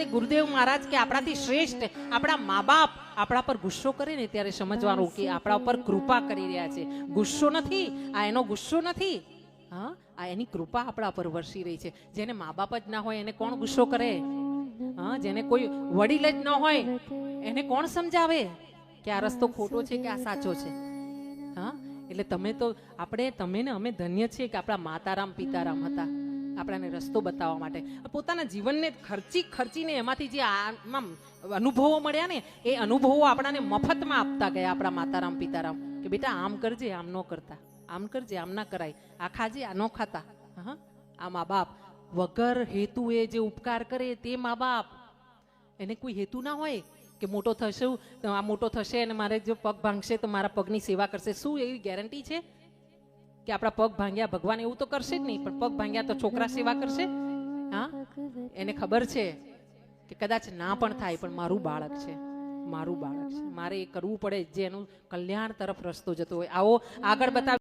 જ્યારે ગુરુદેવ મહારાજ કે આપણાથી શ્રેષ્ઠ આપણા મા બાપ આપણા પર ગુસ્સો કરે ને ત્યારે સમજવાનું કે આપણા ઉપર કૃપા કરી રહ્યા છે. ગુસ્સો નથી, આ એનો ગુસ્સો નથી, હા, આ એની કૃપા આપણા પર વરસી રહી છે. જેને મા બાપ જ ના હોય એને કોણ ગુસ્સો કરે? હા, જેને કોઈ વડીલ જ ન હોય એને કોણ સમજાવે કે આ રસ્તો ખોટો છે કે આ સાચો છે? હા, એટલે તમે ને અમે ધન્ય છીએ કે આપણા માતારામ પિતારામ હતા આપણાને રસ્તો બતાવવા માટે. પોતાના જીવનને ખર્ચીને એમાંથી જે અનુભવો મળ્યા ને એ અનુભવો આપણાને મફતમાં આપતા ગયા આપણા માતારામ પિતારામ, કે બેટા આમ કરજે, આમ ન કરતા, આમ કરજે, આમ ના કરાય, આ ખાજે, આ ન ખાતા. હા, આ મા બાપ વગર હેતુ એ જે ઉપકાર કરે તે મા બાપ, એને કોઈ હેતુ ના હોય કે મોટો થશે તો આ મોટો થશે અને મારે જો પગ ભાંગશે તો મારા પગની સેવા કરશે. શું એવી ગેરંટી છે કે આપણા પગ ભાંગ્યા ભગવાન એવું તો કરશે જ નહીં, પણ પગ ભાંગ્યા તો છોકરા સેવા કરશે? હા, એને ખબર છે કે કદાચ ના પણ થાય પણ મારું બાળક છે, મારું બાળક છે, મારે એ કરવું પડે જે એનું કલ્યાણ તરફ રસ્તો જતો હોય. આવો આગળ બતાવ.